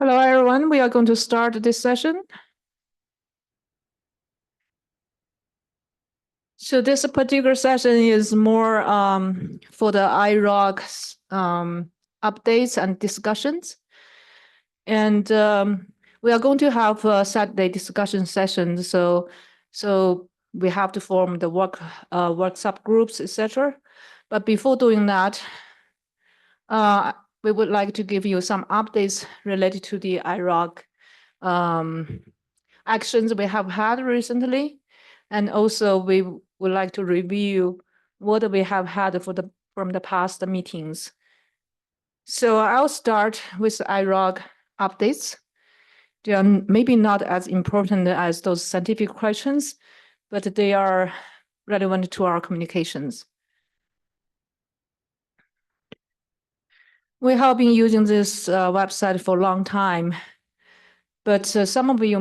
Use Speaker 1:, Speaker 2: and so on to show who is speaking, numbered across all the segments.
Speaker 1: Hello, everyone. We are going to start this session. So this particular session is more for the IROWG updates and discussions. And we are going to have a Saturday discussion session. So we have to form the work subgroups, etc. But before doing that, we would like to give you some updates related to the IROWG actions we have had recently. And also we would like to review what we have had from the past meetings. So I'll start with IROWG updates. They are maybe not as important as those scientific questions, but they are relevant to our communications. We have been using this website for a long time, but some of you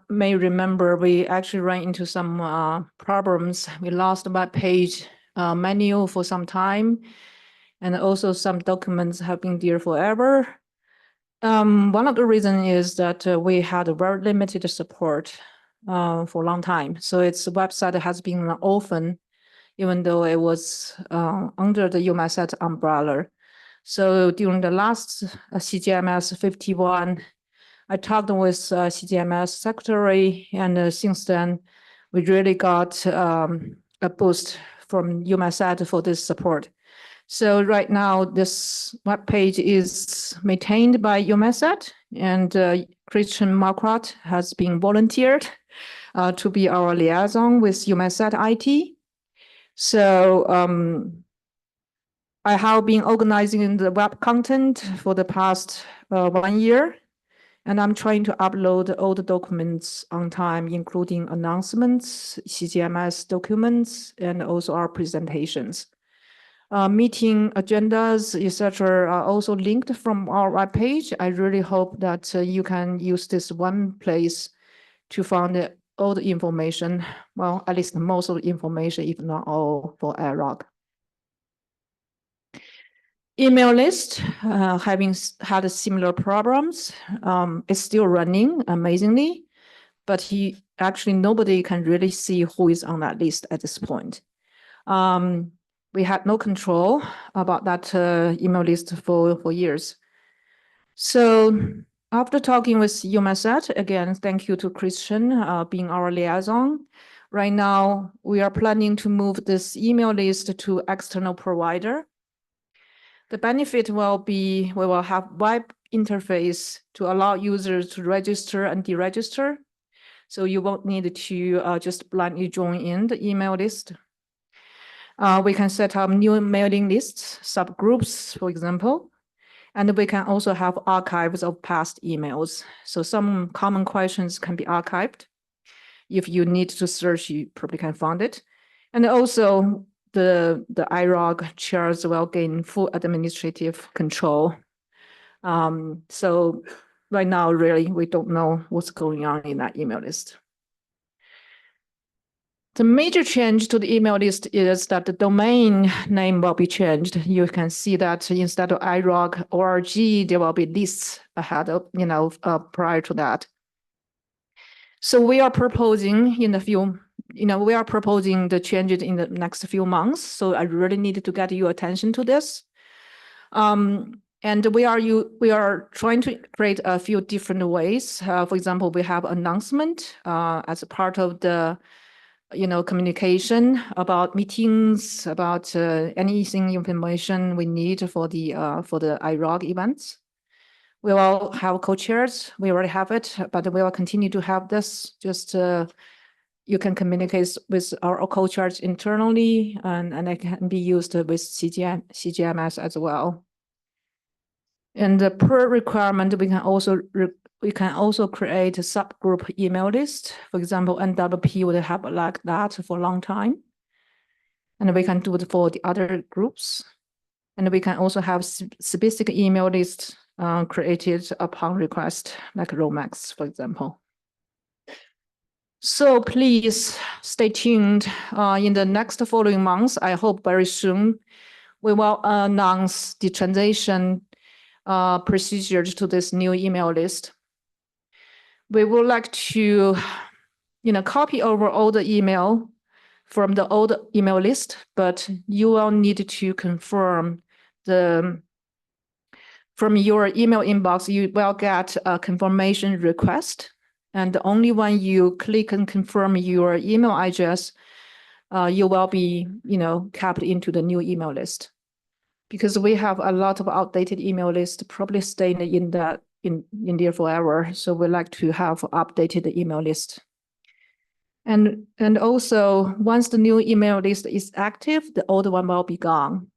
Speaker 1: may remember we actually ran into some problems. We lost the web page manual for some time, and also some documents have been there forever. One of the reasons is that we had a very limited support for a long time. So its website has been orphan, even though it was under the EUMETSAT umbrella. So during the last CGMS 51, I talked with CGMS secretary, and since then, we really got a boost from EUMETSAT for this support. So right now, this web page is maintained by EUMETSAT, and Christian Marquardt has been volunteered to be our liaison with EUMETSAT IT. So I have been organizing the web content for the past 1 year, and I'm trying to upload all the documents on time, including announcements, CGMS documents, and also our presentations. Meeting agendas, etc., are also linked from our webpage. I really hope that you can use this one place to find all the information, well, at least most of the information, if not all, for IROWG. Email list, having had similar problems, is still running amazingly, but nobody can really see who is on that list at this point. We had no control about that email list for years. So after talking with EUMETSAT, again, thank you to Christian being our liaison. Right now, we are planning to move this email list to external provider. The benefit will be we will have web interface to allow users to register and deregister. So you won't need to just blindly join in the email list. We can set up new mailing lists, subgroups, for example, and we can also have archives of past emails. So some common questions can be archived. If you need to search, you probably can find it. And also the IROWG chairs will gain full administrative control. So right now, really, we don't know what's going on in that email list. The major change to the email list is that the domain name will be changed. You can see that instead of IROWG ORG, there will be lists ahead of, prior to that. So we are proposing we are proposing the changes in the next few months. So I really need to get your attention to this. And we are trying to create a few different ways. For example, we have announcement as a part of the communication about meetings, about anything information we need for the IROWG events. We will have co-chairs. We already have it, but we will continue to have this. Just you can communicate with our co-chairs internally, and it can be used with CGMS as well. And per requirement, we can also create a subgroup email list. For example, NWP would have like that for a long time. And we can do it for the other groups. And we can also have specific email lists created upon request, like ROMAX, for example. So please stay tuned. In the next following months, I hope very soon, we will announce the transition procedures to this new email list. We would like to, copy over all the email from the old email list, but you will need to confirm from your email inbox, you will get a confirmation request. And only when you click and confirm your email address, you will be, kept into the new email list. Because we have a lot of outdated email lists probably staying in there forever. So we like to have updated email list. And also, once the new email list is active, the old one will be gone.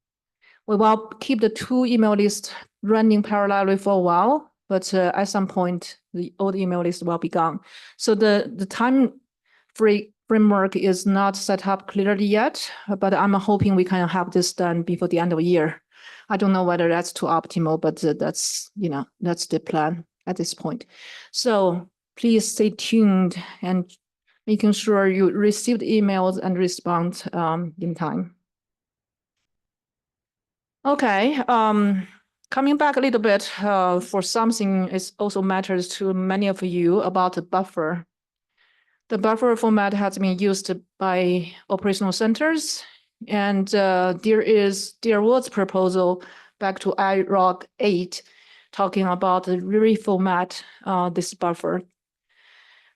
Speaker 1: We will keep the two email lists running parallelly for a while, but at some point, the old email list will be gone. So the time framework is not set up clearly yet, but I'm hoping we can have this done before the end of the year. I don't know whether that's too optimal, but that's the plan at this point. So please stay tuned and making sure you received emails and respond in time. Okay, coming back a little bit for something it also matters to many of you about the buffer. The buffer format has been used by operational centers, and there was proposal back to IROWG 8 talking about the reformat this buffer.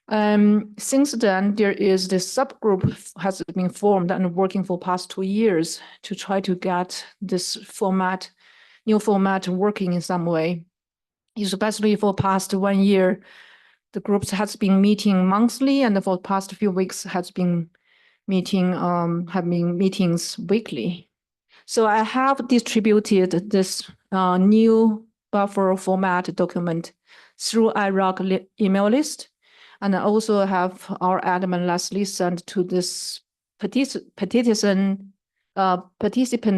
Speaker 1: Since then, there is this subgroup has been formed and working for past 2 years to try to get this new format working in some way. Especially for past 1 year, the groups has been meeting monthly, and for the past few weeks has been meeting, having meetings weekly. So I have distributed this new buffer format document through IROWG email list. And I also have our admin Leslie send to this participant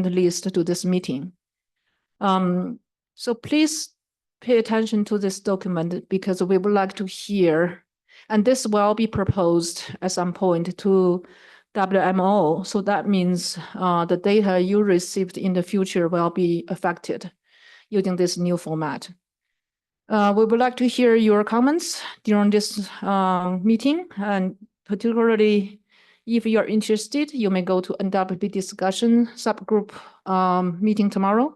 Speaker 1: list to this meeting. So please pay attention to this document because we would like to hear, and this will be proposed at some point to WMO. So that means the data you received in the future will be affected using this new format. We would like to hear your comments during this meeting, and particularly if you're interested, you may go to NWP discussion subgroup meeting tomorrow.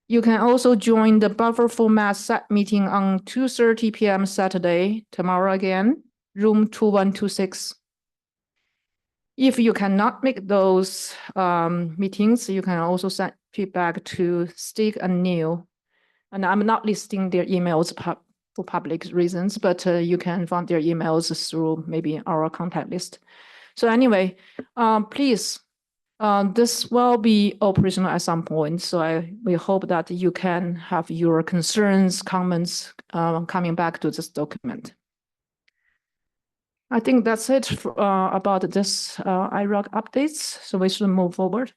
Speaker 1: You can also join the buffer format set meeting on 2:30 p.m. Saturday, tomorrow again, room 2126. If you cannot make those meetings, you can also send feedback to Stig and Neil. And I'm not listing their emails for public reasons, but you can find their emails through maybe our contact list. So anyway, please, this will be operational at some point. So we hope that you can have your concerns, comments coming back to this document. I think that's it for, about this IROWG updates. So we should move forward.